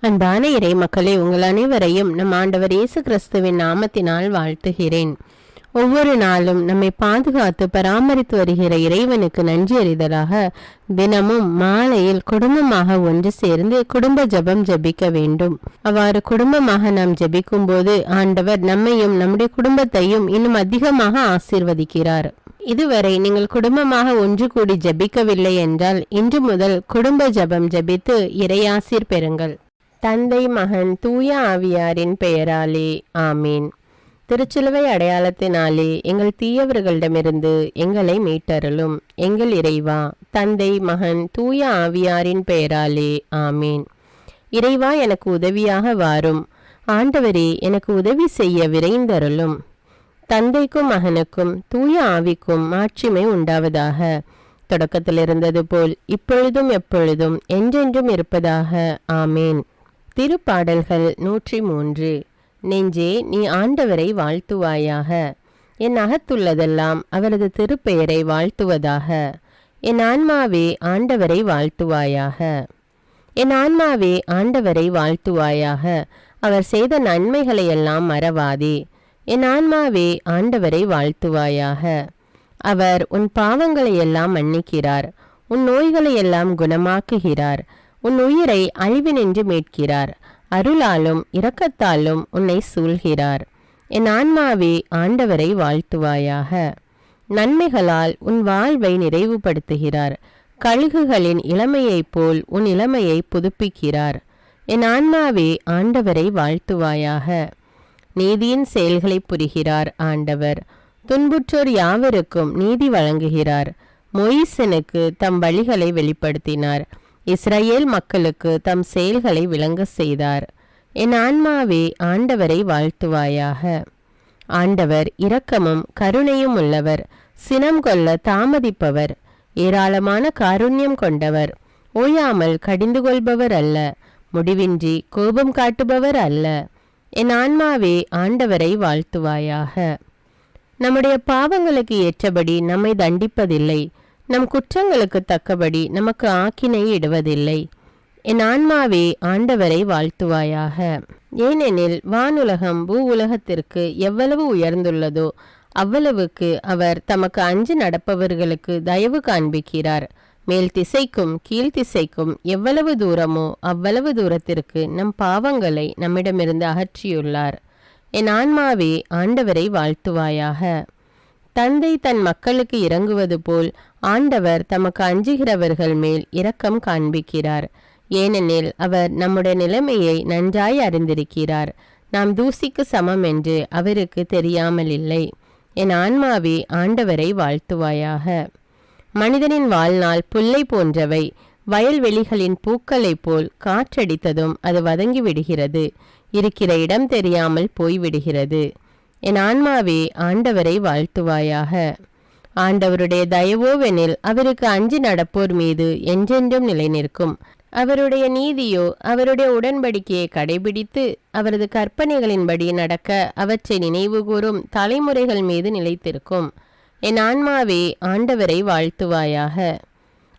அன்பான இறை மக்களே, உங்கள் அனைவரையும் நம் ஆண்டவர் இயேசு கிறிஸ்துவின் நாமத்தினால் வாழ்த்துகிறேன். ஒவ்வொரு நாளும் நம்மை பாதுகாத்து பராமரித்து வருகிற இறைவனுக்கு நன்றி அறிதலாக தினமும் மாலையில் குடும்பமாக ஒன்று சேர்ந்து குடும்ப ஜெபம் ஜெபிக்க வேண்டும். அவ்வாறு குடும்பமாக நாம் ஜெபிக்கும் போது ஆண்டவர் நம்மையும் நம்முடைய குடும்பத்தையும் இன்னும் அதிகமாக ஆசீர்வதிக்கிறார். இதுவரை நீங்கள் குடும்பமாக ஒன்று கூடி ஜெபிக்கவில்லை என்றால் இன்று முதல் குடும்ப ஜெபம் ஜெபித்து இறையாசீர் பெறுங்கள். தந்தை, மகன், தூய ஆவியாரின் பெயராலே ஆமீன். திருச்சிலுவை அடையாளத்தினாலே எங்கள் தீயவர்களிடமிருந்து எங்களை மீட்டருளும். எங்கள் இறைவா, தந்தை, மகன், தூய ஆவியாரின் பெயராலே ஆமீன். இறைவா, எனக்கு உதவியாக வாரும். ஆண்டவரே, எனக்கு உதவி செய்ய விரைந்தருளும். தந்தைக்கும் மகனுக்கும் தூய ஆவிக்கும் மாட்சிமை உண்டாவதாக. தொடக்கத்தில் இருந்தது போல் இப்பொழுதும் எப்பொழுதும் என்றென்றும் இருப்பதாக ஆமேன். திருப்பாடல்கள் 103. நெஞ்சே, நீ ஆண்டவரை வாழ்த்துவாயாக. என் அகத்துள்ளதெல்லாம் அவரது திருப்பெயரை வாழ்த்துவதாக. என் ஆன்மாவே ஆண்டவரை வாழ்த்துவாயாக. என் ஆன்மாவே ஆண்டவரை வாழ்த்துவாயாக. அவர் செய்த நன்மைகளையெல்லாம் மறவாதே. என் ஆன்மாவே ஆண்டவரை வாழ்த்துவாயாக. அவர் உன் பாவங்களையெல்லாம் மன்னிக்கிறார், உன் நோய்களையெல்லாம் குணமாக்குகிறார், உன் உயிரை அழிவினின்று மீட்கிறார், அருளாலும் இரக்கத்தாலும் உன்னை சூழ்கிறார். என் ஆன்மாவே ஆண்டவரை வாழ்த்துவாயாக. நன்மைகளால் உன் வாழ்வை நிறைவுபடுத்துகிறார், கழுகுகளின் இளமையைப் போல் உன் இளமையை புதுப்பிக்கிறார். என் ஆன்மாவே ஆண்டவரை வாழ்த்துவாயாக. நீதியின் செயல்களை புரிகிறார் ஆண்டவர், துன்புற்றோர் யாவருக்கும் நீதி வழங்குகிறார். மொய்சனுக்கு தம் வழிகளை வெளிப்படுத்தினார், இஸ்ரவேல் மக்களுக்கு தம் செயல்களை விளங்க செய்தார். என் ஆன்மாவே ஆண்டவரை வாழ்த்துவாயாக. ஆண்டவர் இரக்கமும் கருணையும் உள்ளவர், சினம் கொள்ள தாமதிப்பவர், ஏராளமான காருண்யம் கொண்டவர், ஓயாமல் கடிந்து கொள்பவர் அல்ல, முடிவின்றி கோபம் காட்டுபவர் அல்ல. என் ஆன்மாவே ஆண்டவரை வாழ்த்துவாயாக. நம்முடைய பாவங்களுக்கு ஏற்றபடி நம்மை தண்டிப்பதில்லை, நம் குற்றங்களுக்கு தக்கபடி நமக்கு ஆக்கினை இடுவதில்லை. என் ஆன்மாவே ஆண்டவரை வாழ்த்துவாயாக. ஏனெனில் வானுலகம் பூ உலகத்திற்கு எவ்வளவு உயர்ந்துள்ளதோ அவ்வளவுக்கு அவர் தமக்கு அஞ்சு நடப்பவர்களுக்கு தயவு காண்பிக்கிறார். மேல் திசைக்கும் கீழ்த்திசைக்கும் எவ்வளவு தூரமோ அவ்வளவு தூரத்திற்கு நம் பாவங்களை நம்மிடமிருந்து அகற்றியுள்ளார். என் ஆன்மாவே ஆண்டவரை வாழ்த்துவாயாக. தந்தை தன் மக்களுக்கு இறங்குவது போல் ஆண்டவர் தமக்கு அஞ்சுகிறவர்கள் மேல் இரக்கம் காண்பிக்கிறார். ஏனெனில் அவர் நம்முடைய நிலைமையை நன்றாய் அறிந்திருக்கிறார். நாம் தூசிக்கு சமம் என்று அவருக்கு தெரியாமல் இல்லை. என் ஆன்மாவே ஆண்டவரை வாழ்த்துவாயாக. மனிதனின் வாழ்நாள் புல்லை போன்றவை, வயல்வெளிகளின் பூக்களைப் போல் காற்றடித்ததும் அது வதங்கி விடுகிறது, இருக்கிற இடம் தெரியாமல் போய்விடுகிறது. என் ஆன்மாவே ஆண்டவரை வாழ்த்துவாயாக. ஆண்டவருடைய தயவோவெனில் அவருக்கு அஞ்சி நடப்போர் மீது என்றென்றும் நிலை நிற்கும். அவருடைய நீதியோ அவருடைய உடன்படிக்கையை கடைபிடித்து அவரது கற்பனைகளின்படி நடக்க அவற்றை நினைவு கூறும் தலைமுறைகள் மீது நிலைத்திருக்கும். என் ஆன்மாவே ஆண்டவரை வாழ்த்துவாயாக.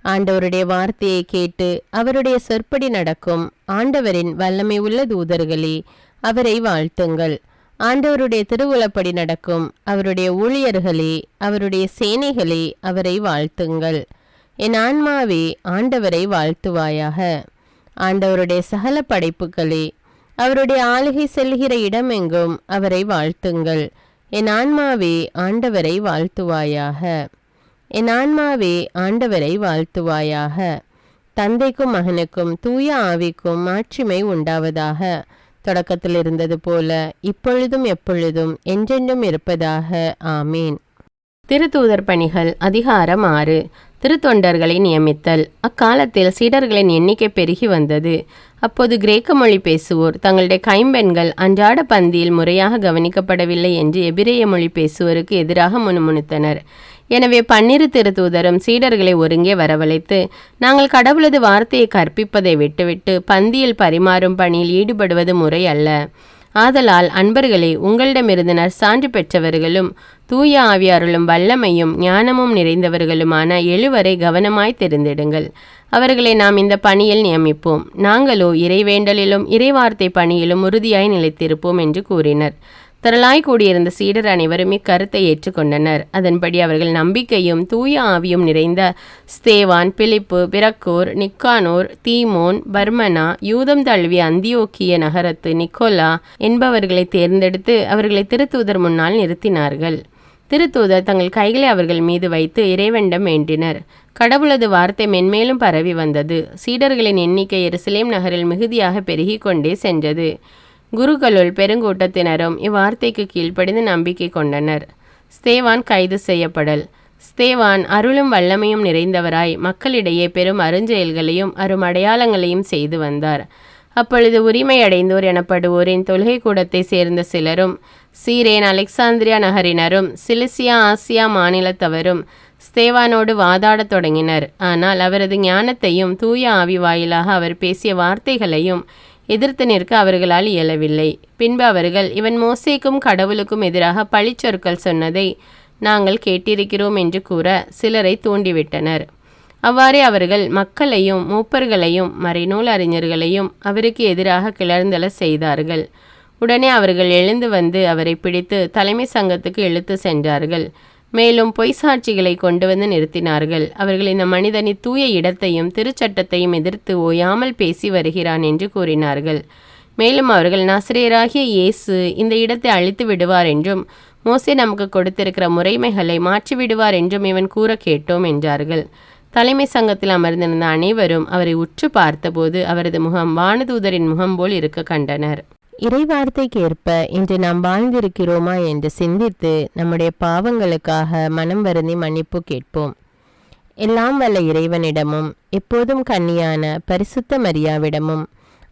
ஆண்டவருடைய வார்த்தையை கேட்டு அவருடைய சொற்படி நடக்கும் ஆண்டவரின் வல்லமை உள்ள தூதர்களே, அவரை வாழ்த்துங்கள். ஆண்டவருடைய திருவுளப்படி நடக்கும் அவருடைய ஊழியர்களே, அவருடைய சேனைகளே, அவரை வாழ்த்துங்கள். என் ஆன்மாவே ஆண்டவரை வாழ்த்துவாயாக. ஆண்டவருடைய சகல படைப்புகளே, அவருடைய ஆளுகை செல்கிற இடமெங்கும் அவரை வாழ்த்துங்கள். என் ஆன்மாவே ஆண்டவரை வாழ்த்துவாயாக. என் ஆன்மாவே ஆண்டவரை வாழ்த்துவாயாக. தந்தைக்கும் மகனுக்கும் தூய ஆவிக்கும் மாட்சிமை உண்டாவதாக. தொடக்கத்தில் இருந்தது போல இப்பொழுதும் எப்பொழுதும் என்றென்றும் இருப்பதாக ஆமீன். திருத்தூதர் பணிகள் அதிகாரம் 6. திருத்தொண்டர்களை நியமித்தல். அக்காலத்தில் சீடர்களின் எண்ணிக்கை பெருகி வந்தது. அப்போது கிரேக்க மொழி பேசுவோர் தங்களுடைய கைம்பெண்கள் அன்றாட பந்தியில் முறையாக கவனிக்கப்படவில்லை என்று எபிரேய மொழி பேசுவோருக்கு எதிராக முணுமுணுத்தனர். எனவே 12 திருத்தூதரும் சீடர்களை ஒருங்கே வரவழைத்து, நாங்கள் கடவுளது வார்த்தையை கற்பிப்பதை விட்டுவிட்டு பந்தியில் பரிமாறும் பணியில் ஈடுபடுவது முறை அல்ல. ஆதலால் அன்பர்களே, உங்களிடமிருந்து நற்சான்று பெற்றவர்களும் தூய ஆவியாருளும் வல்லமையும் ஞானமும் நிறைந்தவர்களுமான 7 கவனமாய் தெரிந்திடுங்கள். அவர்களை நாம் இந்த பணியில் நியமிப்போம். நாங்களோ இறைவேண்டலிலும் இறைவார்த்தை பணியிலும் உறுதியாய் நிலைத்திருப்போம் என்று கூறினர். திரளாய் கூடியிருந்த சீடர் அனைவரும் இக்கருத்தை ஏற்றுக்கொண்டனர். அதன்படி அவர்கள் நம்பிக்கையும் தூய ஆவியும் நிறைந்த ஸ்தேவான், பிலிப்பு, பிரக்கோர், நிக்கானோர், தீமோன், பர்மனா, யூதம் தழுவிய அந்தியோக்கிய நகரத்து நிக்கோலா என்பவர்களை தேர்ந்தெடுத்து அவர்களை திருத்தூதர் முன்னால் நிறுத்தினார்கள். திருத்தூதர் தங்கள் கைகளை அவர்கள் மீது வைத்து இறைவனிடம் வேண்டினர். கடவுளது வார்த்தை மென்மேலும் பரவி வந்தது. சீடர்களின் எண்ணிக்கை எருசலேம் நகரில் மிகுதியாக பெருகி கொண்டே சென்றது. குருக்களுள் பெருங்கூட்டத்தினரும் இவ்வார்த்தைக்கு கீழ்ப்படிந்து நம்பிக்கை கொண்டனர். ஸ்தேவான் கைது செய்யப்படல். ஸ்தேவான் அருளும் வல்லமையும் நிறைந்தவராய் மக்களிடையே பெரும் அருஞ்செயல்களையும் அருமடையாளங்களையும் செய்து வந்தார். அப்பொழுது உரிமை அடைந்தோர் எனப்படுவோரின் தொழுகை கூடத்தை சேர்ந்த சிலரும் சீரேன், அலெக்சாந்திரியா நகரினரும் சிலிசியா ஆசியா மாநிலத்தவரும் ஸ்தேவானோடு வாதாடத் தொடங்கினர். ஆனால் அவரது ஞானத்தையும் தூய ஆவி வாயிலாக அவர் பேசிய வார்த்தைகளையும் எதிர்த்து நிற்க அவர்களால் இயலவில்லை. பின்பு அவர்கள், இவன் மோசேக்கும் கடவுளுக்கும் எதிராக பழிச்சொற்கள் சொன்னதை நாங்கள் கேட்டிருக்கிறோம் என்று கூற சிலரை தூண்டிவிட்டனர். அவ்வாறே அவர்கள் மக்களையும் மூப்பர்களையும் மறைநூல் அறிஞர்களையும் அவருக்கு எதிராக கிளர்ந்தெழ செய்தார்கள். உடனே அவர்கள் எழுந்து வந்து அவரை பிடித்து தலைமை சங்கத்துக்கு இழுத்து சென்றார்கள். மேலும் பொய் சாட்சிகளை கொண்டு வந்து நிறுத்தினார்கள். அவர்கள் இந்த மனிதனை தூய இடத்தையும் திருச்சட்டத்தையும் எதிர்த்து ஓயாமல் பேசி வருகிறான் என்று கூறினார்கள். மேலும் அவர்கள், நசரேயராகிய இயேசு இந்த இடத்தை அழித்து விடுவார் என்றும் மோசே நமக்கு கொடுத்திருக்கிற முறைமைகளை மாற்றிவிடுவார் என்றும் இவன் கூற கேட்டோம் என்றார்கள். தலைமை சங்கத்தில் அமர்ந்திருந்த அனைவரும் அவரை உற்று பார்த்தபோது அவரது முகம் வானதூதரின் முகம் போல் இருக்க கண்டனர். இறைவார்த்தைக்கு ஏற்ப இன்று நாம் வாழ்ந்திருக்கிறோமா என்று சிந்தித்து நம்முடைய பாவங்களுக்காக மனம் வருந்தி மன்னிப்பு கேட்போம். எல்லாம் வல்ல இறைவனிடமும் எப்போதும் கன்னியான பரிசுத்த மரியாவிடமும்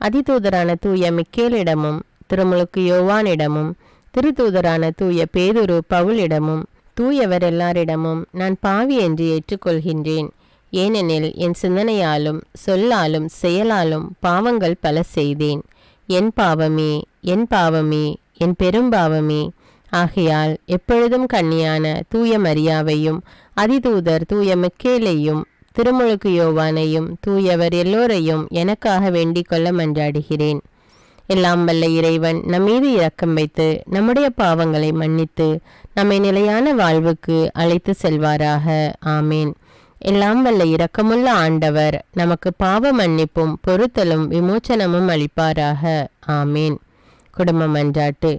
அதிதூதரான தூய மிக்கேலிடமும் திருமுழுக்கு யோவானிடமும் திருத்தூதரான தூய பேதுரு பவுலிடமும் தூயவர் எல்லாரிடமும் நான் பாவி என்று ஏற்றுக்கொள்கின்றேன். ஏனெனில் என் சிந்தனையாலும் சொல்லாலும் செயலாலும் பாவங்கள் பல செய்தேன். என் பாவமே, என் பாவமே, என் பெரும்பாவமே. ஆகையால் எப்பொழுதும் கன்னியான தூய மரியாவையும் அதிதூதர் தூய மிக்கேலையும் திருமுழுக்கு யோவானையும் தூயவர் எல்லோரையும் எனக்காக வேண்டிக் கொள்ள மன்றாடுகிறேன். எல்லாம் வல்ல இறைவன் நம்மீது இரக்கம் வைத்து நம்முடைய பாவங்களை மன்னித்து நம்மை நிலையான வாழ்வுக்கு அழைத்து செல்வாராக. ஆமேன். எல்லாம் வல்ல இரக்கமுள்ள ஆண்டவர் நமக்கு பாவ மன்னிப்பும் பொறுத்தலும் விமோச்சனமும் அளிப்பாராக. ஆமேன். குடும்ப மன்றாட்டு.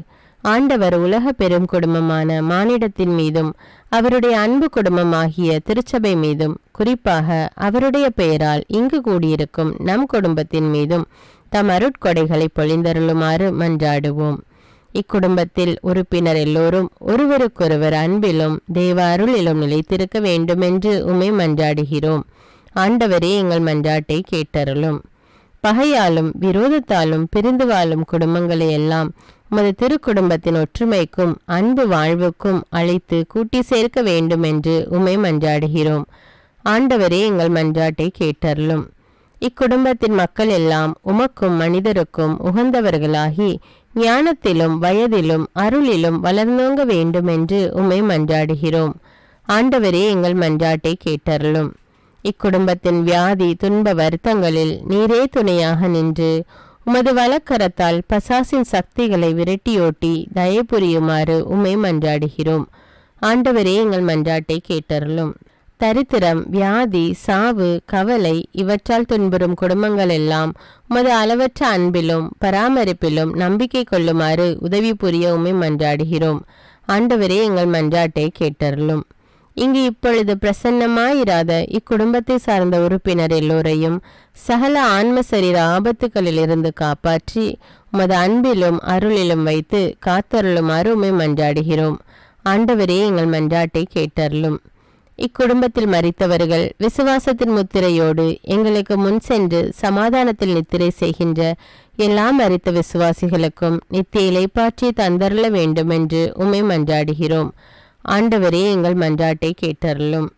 ஆண்டவர் உலக பெரும் குடும்பமான மானிடத்தின் மீதும் அவருடைய அன்பு குடும்பமாகிய திருச்சபை மீதும் குறிப்பாக அவருடைய பெயரால் இங்கு கூடியிருக்கும் நம் குடும்பத்தின் மீதும் தம் அருட்கொடைகளை பொழிந்தருளுமாறு மன்றாடுவோம். இக்குடும்பத்தில் உறுப்பினர் எல்லோரும் ஒருவருக்கொருவர் அன்பிலும் தேவ அருளிலும் நிலைத்திருக்க வேண்டுமென்று உம்மை மன்றாடுகிறோம். ஆண்டவரே, எங்கள் மன்றாட்டை கேட்டருளும். பகையாலும் விரோதத்தாலும் பிரிந்து வாழும் குடும்பங்களை எல்லாம் உமது திருக்குடும்பத்தின் ஒற்றுமைக்கும் அன்பு வாழ்வுக்கும் அழைத்து கூட்டி சேர்க்க வேண்டுமென்று உம்மை மன்றாடுகிறோம். ஆண்டவரே, எங்கள் மன்றாட்டை கேட்டருளும். இக்குடும்பத்தின் மக்கள் எல்லாம் உமக்கும் மனிதருக்கும் உகந்தவர்களாகி ஞானத்திலும் வயதிலும் அருளிலும் வளர்ந்தோங்க வேண்டுமென்று உம்மை மன்றாடுகிறோம். ஆண்டவரே, எங்கள் மன்றாட்டை கேட்டருளும். இக்குடும்பத்தின் வியாதி துன்ப வருத்தங்களில் நீரே துணையாக நின்று உமது வலக்கரத்தால் பசாசின் சக்திகளை விரட்டியோட்டி தயை புரியுமாறு உம்மை மன்றாடுகிறோம். ஆண்டவரே, எங்கள் மன்றாட்டை கேட்டருளும். தரித்திரம், வியாதி, சாவு, கவலை இவற்றால் துன்புறும் குடும்பங்கள் எல்லாம் உமது அளவற்ற அன்பிலும் பராமரிப்பிலும் நம்பிக்கை கொள்ளுமாறு உதவி புரிய உம்மை மன்றாடுகிறோம். ஆண்டவரே, எங்கள் மன்றாட்டை கேட்டருளும். இங்கு இப்பொழுது பிரசன்னமாயிராத இக்குடும்பத்தை சார்ந்த உறுப்பினர் எல்லோரையும் சகல ஆன்ம சரீர ஆபத்துக்களிலிருந்து காப்பாற்றி உமது அன்பிலும் அருளிலும் வைத்து காத்தருளுமாறு உம்மை மன்றாடுகிறோம். ஆண்டவரே, எங்கள் மன்றாட்டை கேட்டருளும். இக்குடும்பத்தில் மரித்தவர்கள் விசுவாசத்தின் முத்திரையோடு எங்களுக்கு முன் சென்று சமாதானத்தில் நித்திரை செய்கின்ற எல்லா மரித்த விசுவாசிகளுக்கும் நித்திய இலைப்பாற்றி தந்தருள வேண்டுமென்று உம்மை மன்றாடுகிறோம். ஆண்டவரே, எங்கள் மன்றாட்டை கேட்டருளும்.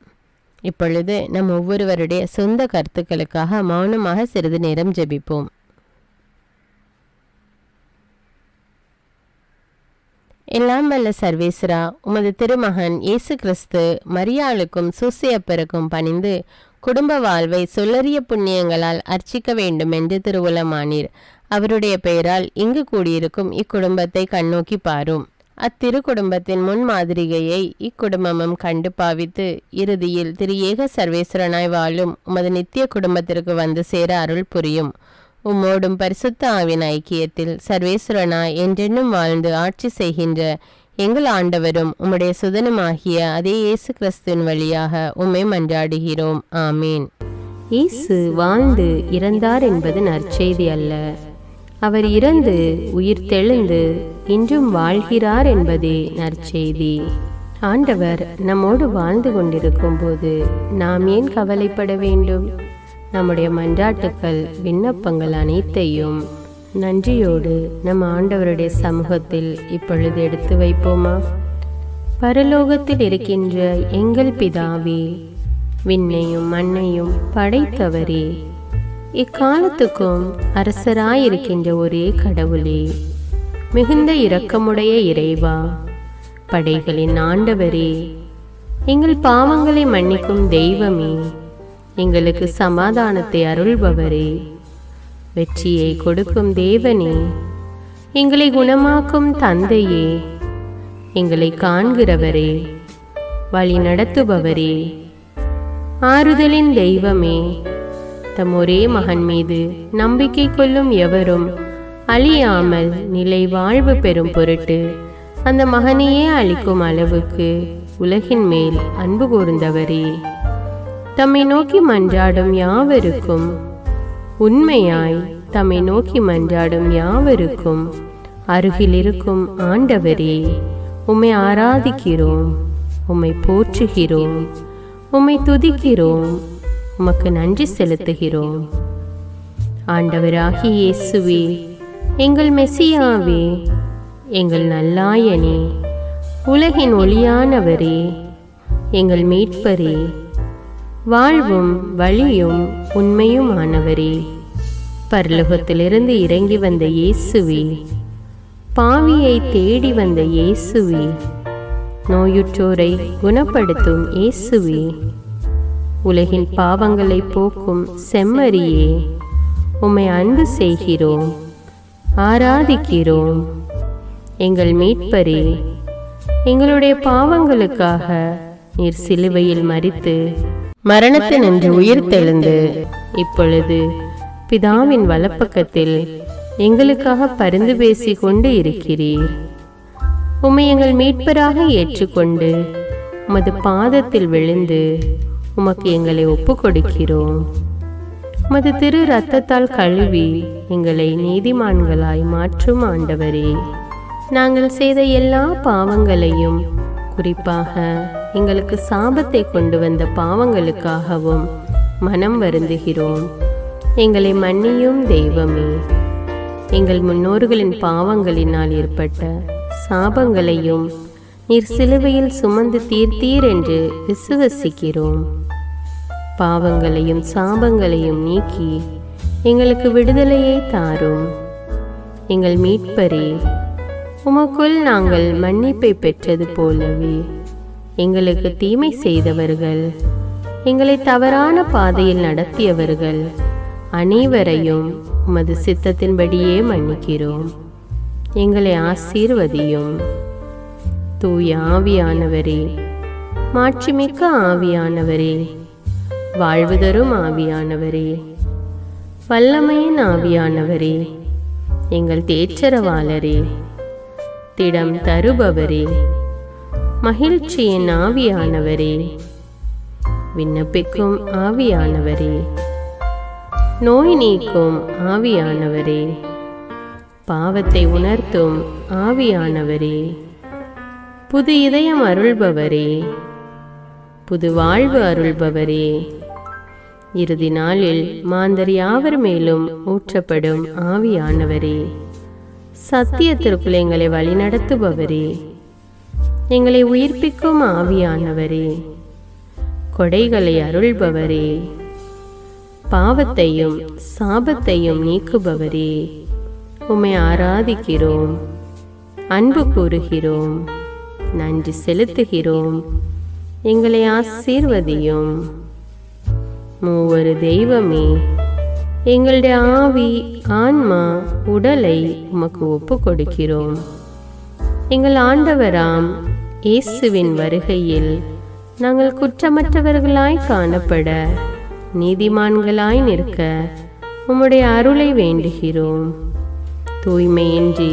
இப்பொழுது நம் ஒவ்வொருவருடைய சொந்த கருத்துக்களுக்காக மௌனமாக சிறிது நேரம் ஜெபிப்போம். எல்லாம் வல்ல சர்வேஸ்வரா, உமது திருமகன் இயேசு கிறிஸ்து மரியாளுக்கும் சூசையப்பருக்கும் பணிந்து குடும்ப வாழ்வை சொல்லறிய புண்ணியங்களால் அர்ச்சிக்க வேண்டும் என்று திருவுளமானீர். அவருடைய பெயரால் இங்கு கூடியிருக்கும் இக்குடும்பத்தை கண்ணோக்கி பாரும். அத்திரு குடும்பத்தின் முன்மாதிரிகையை இக்குடும்பமும் கண்டு பாவித்து இறுதியில் திரு ஏக சர்வேஸ்வரனாய் வாழும் உமது நித்திய குடும்பத்திற்கு வந்து சேர அருள் புரியும். உம்மோடும் பரிசுத்த ஆவின் ஐக்கியத்தில் சர்வேஸ்வரனாய் என்றென்னும் வாழ்ந்து ஆட்சி செய்கின்ற எங்கள் ஆண்டவரும் உம்முடைய சுதனுமாகிய அதே இயேசு கிறிஸ்துவின் வழியாக உம்மை மன்றாடுகிறோம். ஆமீன். இயேசு வாழ்ந்து இறந்தார் என்பது நற்செய்தி அல்ல. அவர் இறந்து உயிர் தெழுந்து இன்றும் வாழ்கிறார் என்பதே நற்செய்தி. ஆண்டவர் நம்மோடு வாழ்ந்து கொண்டிருக்கும் போது நாம் ஏன் கவலைப்பட வேண்டும்? நம்முடைய மன்றாட்டுக்கள் விண்ணப்பங்கள் அனைத்தையும் நன்றியோடு நம் ஆண்டவருடைய சமூகத்தில் இப்பொழுது எடுத்து வைப்போமா? பரலோகத்தில் இருக்கின்ற எங்கள் பிதாவே, விண்ணையும் மண்ணையும் படைத்தவரே, இக்காலத்துக்கும் அரசராயிருக்கின்ற ஒரே கடவுளே, மிகுந்த இரக்கமுடைய இறைவா, படைகளின் ஆண்டவரே, எங்கள் பாவங்களை மன்னிக்கும் தெய்வமே, எங்களுக்கு சமாதானத்தை அருள்பவரே, வெற்றியை கொடுக்கும் தேவனே, எங்களை குணமாக்கும் தந்தையே, எங்களை காண்கிறவரே, வழி நடத்துபவரே, ஆறுதலின் தெய்வமே, தம் ஒரே மகன் மீது நம்பிக்கை கொள்ளும் எவரும் அழியாமல் நிலை வாழ்வு பெறும் பொருட்டு அந்த மகனையே அளிக்கும் அளவுக்கு உலகின் மேல் அன்பு கூர்ந்தவரே, தம்மை நோக்கி மன்றாடும் யாவருக்கும் உண்மையாய் தம்மை நோக்கி மன்றாடும் யாவருக்கும் அருகில் இருக்கும் ஆண்டவரே, உம்மை ஆராதிக்கிறோம், உம்மை போற்றுகிறோம், உம்மை துதிக்கிறோம், உமக்கு நன்றி செலுத்துகிறோம். ஆண்டவராகிய இயேசுவே, எங்கள் மெசியாவே, எங்கள் நல்லாயனே, உலகின் ஒளியானவரே, எங்கள் மீட்பரே, வாழ்வும் வழியும் உண்மையுமானவரே, பரலோகத்திலிருந்து இறங்கி வந்த இயேசுவே, பாவியை தேடி வந்த இயேசுவே, நோயுற்றோரை குணப்படுத்தும் இயேசுவே, உலகின் பாவங்களை போக்கும் செம்மறியே, உம்மை அன்பு செய்கிறோம், ஆராதிக்கிறோம். எங்கள் மீட்பரே, எங்களுடைய பாவங்களுக்காக நீர் சிலுவையில் மரித்து மரணத்தினின்று உயிர் தெழுந்து இப்பொழுது பிதாவின் வலப்பக்கத்தில் எங்களுக்காக பரிந்து பேசி கொண்டு இருக்கிறீர். உம்மை எங்கள் மீட்பராக ஏற்றுக்கொண்டு உமது பாதத்தில் விழுந்து உமக்கு எங்களை ஒப்பு கொடுக்கிறோம். உமது திரு இரத்தத்தால் கழுவி எங்களை நீதிமான்களாய் மாற்றும் ஆண்டவரே, நாங்கள் செய்த எல்லா பாவங்களையும், குறிப்பாக எங்களுக்கு சாபத்தை கொண்டு வந்த பாவங்களுக்காகவும் மனம் வருந்துகிறோம். எங்களை மன்னியும் தெய்வமே, எங்கள் முன்னோர்களின் பாவங்களினால் ஏற்பட்ட சாபங்களையும் நீர் சிலுவையில் சுமந்து தீர்த்தீர் என்று விசுவசிக்கிறோம். பாவங்களையும் சாபங்களையும் நீக்கி எங்களுக்கு விடுதலையை தாரும். எங்கள் மீட்பரே, உமக்குள் நாங்கள் மன்னிப்பை பெற்றது போலவே எங்களுக்கு தீமை செய்தவர்கள், எங்களை தவறான பாதையில் நடத்தியவர்கள் அனைவரையும் உமது சித்தத்தின்படியே மன்னிக்கிறோம். எங்களை ஆசீர்வதியும். தூய ஆவியானவரே, மாட்சிமிக்க ஆவியானவரே, வாழ்வு தரும் ஆவியானவரே, வல்லமையின் ஆவியானவரே, எங்கள் தேற்றரவாளரே, திடம் தருபவரே, மகிழ்ச்சியின் ஆவியானவரே, விண்ணப்பிக்கும் ஆவியானவரே, நோய் நீக்கும் ஆவியானவரே, பாவத்தை உணர்த்தும் ஆவியானவரே, புது இதயம் அருள்பவரே, புது வாழ்வு அருள்பவரே, இறுதி நாளில் மாந்தர் யாவர் மேலும் ஊற்றப்படும் ஆவியானவரே, சத்தியத்திற்குள் எங்களை வழிநடத்துபவரே, எங்களை உயிர்ப்பிக்கும் ஆவியானவரே, கொடைகளை அருள்பவரே, பாவத்தையும் சாபத்தையும் நீக்குபவரே, உம்மை ஆராதிக்கிறோம். அன்பு கூறுகிறோம், நன்றி செலுத்துகிறோம். எங்களை ஆசீர்வதியும். மூவரு தெய்வமே, எங்களுடைய ஆவி, ஆன்மா, உடலை உமக்கு ஒப்பு கொடுக்கிறோம். எங்கள் ஆண்டவராம் இயேசுவின் வருகையில் நாங்கள் குற்றமற்றவர்களாய் காணப்பட, நீதிமான்களாய் நிற்க உம்முடைய அருளை வேண்டுகிறோம். தூய்மையின்றி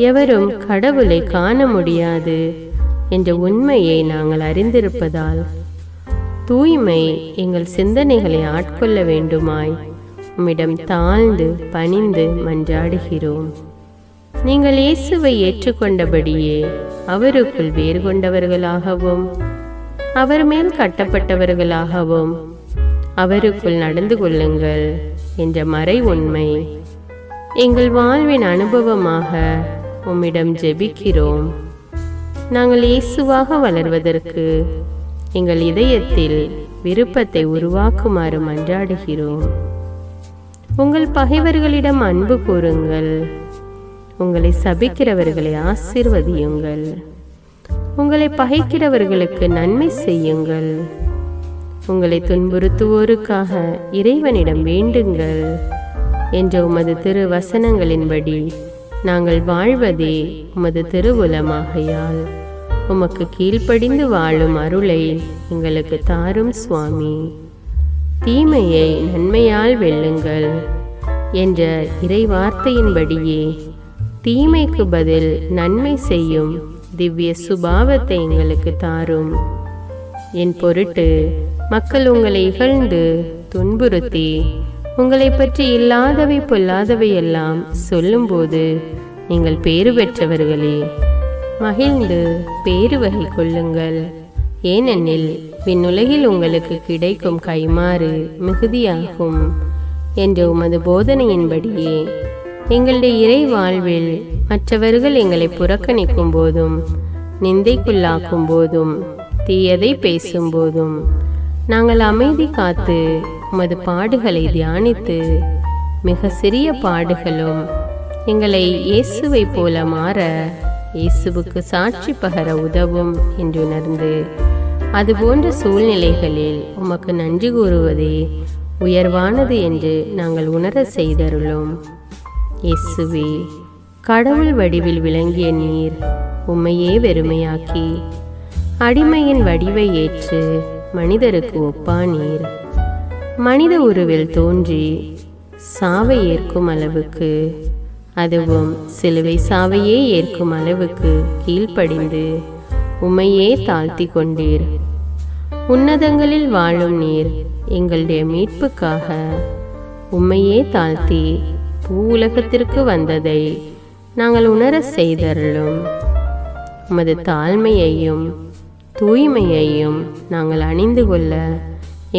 எவரும் கடவுளை காண முடியாது என்ற உண்மையை நாங்கள் அறிந்திருப்பதால் தூய்மை எங்கள் சிந்தனைகளை ஆட்கொள்ள வேண்டுமாய் உம்மிடம் தாழ்ந்து பணிந்து மன்றாடுகிறோம். நீங்கள் இயேசுவை ஏற்றுக்கொண்டபடியே அவருக்குள் வேறு கொண்டவர்களாகவும் அவர் மேல் கட்டப்பட்டவர்களாகவும் அவருக்குள் நடந்து கொள்ளுங்கள் என்ற மறை உண்மை எங்கள் வாழ்வின் அனுபவமாக உம்மிடம் ஜெபிக்கிறோம். நாங்கள் இயேசுவாக வளர்வதற்கு எங்கள் இதயத்தில் விருப்பத்தை உருவாக்குமாறு மன்றாடுகிறோம். உங்கள் பகைவர்களிடம் அன்பு கூறுங்கள், உங்களை சபிக்கிறவர்களை ஆசீர்வதியுங்கள், உங்களை பகைக்கிறவர்களுக்கு நன்மை செய்யுங்கள், உங்களை துன்புறுத்துவோருக்காக இறைவனிடம் வேண்டுங்கள் என்ற உமது திரு வசனங்களின்படி நாங்கள் வாழ்வதே உமது திருவுலமாகையால் உமக்கு கீழ்ப்படிந்து வாழும் அருளை எங்களுக்கு தாரும் சுவாமி. தீமையை நன்மையால் வெல்லுங்கள் என்ற இறை வார்த்தையின்படியே தீமைக்கு பதில் நன்மை செய்யும் திவ்ய சுபாவத்தை எங்களுக்கு தாரும். என் பொருட்டு மக்கள் உங்களை இகழ்ந்து துன்புறுத்தி உங்களை பற்றி இல்லாதவை பொல்லாதவை எல்லாம் சொல்லும்போது நீங்கள் பேறு பெற்றவர்களே, மகிழ்ந்து பேறு வகை கொள்ளுங்கள். ஏனெனில் விண்ணுலகில் உங்களுக்கு கிடைக்கும் கைமாறு மிகுதியாகும் என்ற உமது போதனையின்படியே எங்களுடைய இறை வாழ்வில் மற்றவர்கள் எங்களை புறக்கணிக்கும் போதும் நிந்தைக்குள்ளாக்கும் போதும் தீயதை பேசும்போதும் நாங்கள் அமைதி காத்து உமது பாடுகளை தியானித்து மிக சிறிய பாடுகளும் எங்களை இயேசுவை போல மாற இயேசுவுக்கு சாட்சி பகர உதவும் என்றுணர்ந்து அதுபோன்ற சூழ்நிலைகளில் உமக்கு நன்றி கூறுவதே உயர்வானது என்று நாங்கள் உணர செய்தருளும். இயேசுவே, கடவுள் வடிவில் விளங்கிய நீர் உம்மையே வெறுமையாக்கி அடிமையின் வடிவை ஏற்று மனிதருக்கு ஒப்பானீர். மனித உருவில் தோன்றி சாவை ஏற்கும் அளவுக்கு, அதுவும் சிலுவை சாவையே ஏற்கும் அளவுக்கு கீழ்ப்படிந்து உம்மையே தாழ்த்தி கொண்டீர். உன்னதங்களில் வாழும் நீர் எங்களுடைய மீட்புக்காக உம்மையே தாழ்த்தி பூவுலகத்திற்கு வந்ததை நாங்கள் உணர செய்தருளும். உமது தாழ்மையையும் தூய்மையையும் நாங்கள் அணிந்து கொள்ள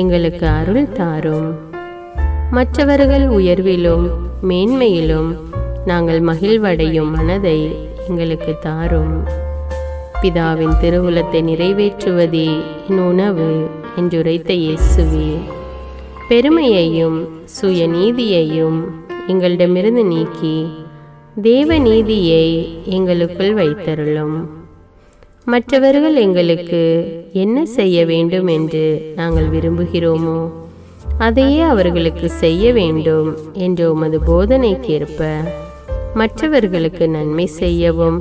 எங்களுக்கு அருள் தாரும். மற்றவர்கள் உயர்விலும் மேன்மையிலும் நாங்கள் மகிழ்வடையும் மனதை எங்களுக்கு தாரும். பிதாவின் திருவுலத்தை நிறைவேற்றுவதே என் உணவு என்றுரைத்த இயேசுவே, பெருமையையும் சுயநீதியையும் எங்களிடமிருந்து நீக்கி தேவ நீதியை எங்களுக்குள் வைத்தருளும். மற்றவர்கள் எங்களுக்கு என்ன செய்ய வேண்டும் என்று நாங்கள் விரும்புகிறோமோ அதையே அவர்களுக்கு செய்ய வேண்டும் என்ற உமது போதனைக்கேற்ப மற்றவர்களுக்கு நன்மை செய்யவும்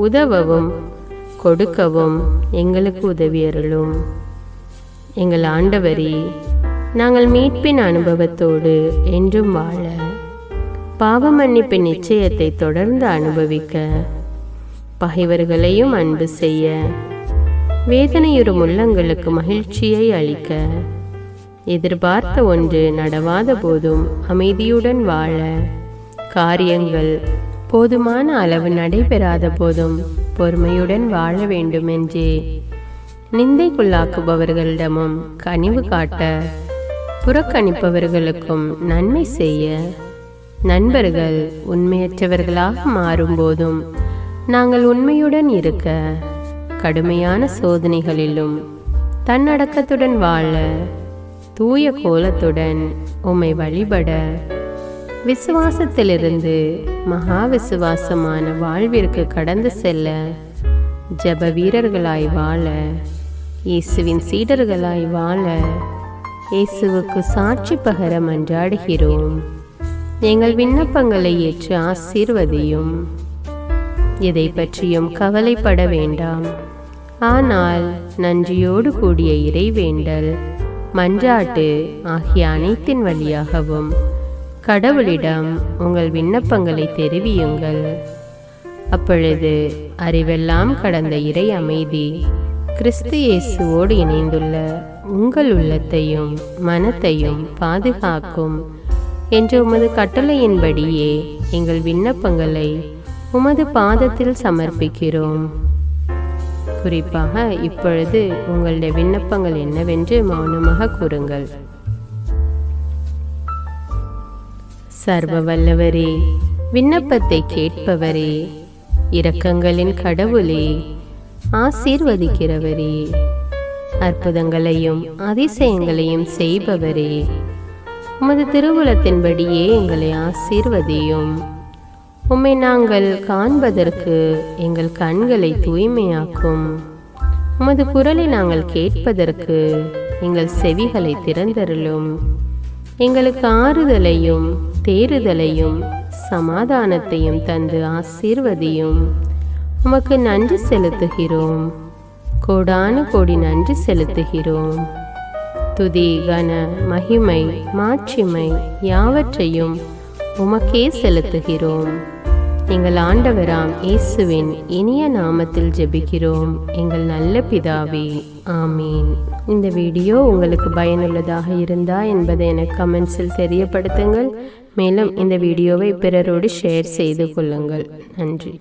உதவவும் கொடுக்கவும் எங்களுக்கு உதவியருளும். எங்கள் ஆண்டவரே, நாங்கள் மீட்பின் அனுபவத்தோடு என்றும் வாழ, பாவ மன்னிப்பின் நிச்சயத்தை தொடர்ந்து அனுபவிக்க, பகைவர்களையும் அன்பு செய்ய, வேதனையுறும் உள்ளங்களுக்கு மகிழ்ச்சியை அளிக்க, எதிர்பார்த்த ஒன்று நடவாத போதும் அமைதியுடன் வாழ, காரியங்கள் போதுமான அளவு நடைபெறாத போதும் பொறுமையுடன் வாழ வேண்டுமென்றே நிந்தைக்குள்ளாக்குபவர்களிடமும் கனிவு காட்ட, புறக்கணிப்பவர்களுக்கும் நன்மை செய்ய, நண்பர்கள் உண்மையற்றவர்களாக மாறும்போதும் நாங்கள் உண்மையுடன் இருக்க, கடுமையான சோதனைகளிலும் தன்னடக்கத்துடன் வாழ, தூய கோலத்துடன் உம்மை வழிபட, விசுவாசத்திலிருந்து மகா விசுவாசமான வாழ்விற்கு கடந்து செல்ல ஜெப வீரர்களாய் வாழ, இயேசுவின் சீடர்களாய் வாழ இயேசுவுக்கு சாட்சி பகர மன்றாடுகிறோம். எங்கள் விண்ணப்பங்களை ஏற்று ஆசீர்வதியும். எதை பற்றியும் கவலைப்பட வேண்டாம். ஆனால் நன்றியோடு கூடிய இறைவேண்டல், மன்றாட்டு ஆகிய அனைத்தின் வழியாகவும் கடவுளிடம் உங்கள் விண்ணப்பங்களை தெரிவியுங்கள். அப்பொழுது அறிவெல்லாம் கடந்த இறை அமைதி கிறிஸ்து இயேசுவோடு இணைந்துள்ள உங்கள் உள்ளத்தையும் மனத்தையும் பாதுகாக்கும் என்ற உமது கட்டளையின்படியே எங்கள் விண்ணப்பங்களை உமது பாதத்தில் சமர்ப்பிக்கிறோம். குறிப்பாக இப்பொழுது உங்களுடைய விண்ணப்பங்கள் என்னவென்று மௌனமாக கூறுங்கள். சர்வ வல்லவரே, விண்ணப்பத்தை கேட்பவரே, இரக்கங்களின் கடவுளே, ஆசீர்வதிக்கிறவரே, அற்புதங்களையும் அதிசயங்களையும் செய்பவரே, உமது திருவுளத்தின்படியே எங்களை ஆசீர்வதியும். உம்மை நாங்கள் காண்பதற்கு எங்கள் கண்களை தூய்மையாக்கும். உமது குரலை நாங்கள் கேட்பதற்கு எங்கள் செவிகளை திறந்தருளும். எங்களுக்கு ஆறுதலையும் தேறுதலையும் சமாதானத்தையும் தந்து ஆசீர்வதியும். உமக்கு நன்றி செலுத்துகிறோம். கோடானு கோடி நன்றி செலுத்துகிறோம். துதி, கன, மகிமை, மாட்சிமை யாவற்றையும் உமக்கே செலுத்துகிறோம். எங்கள் ஆண்டவராம் இயேசுவின் இனிய நாமத்தில் ஜெபிக்கிறோம் எங்கள் நல்ல பிதாவே, ஆமீன். இந்த வீடியோ உங்களுக்கு பயனுள்ளதாக இருந்தா என்பதை எனக்கு கமெண்ட்ஸில் தெரியப்படுத்துங்கள். மேலும் இந்த வீடியோவை பிறரோடு ஷேர் செய்து கொள்ளுங்கள். நன்றி.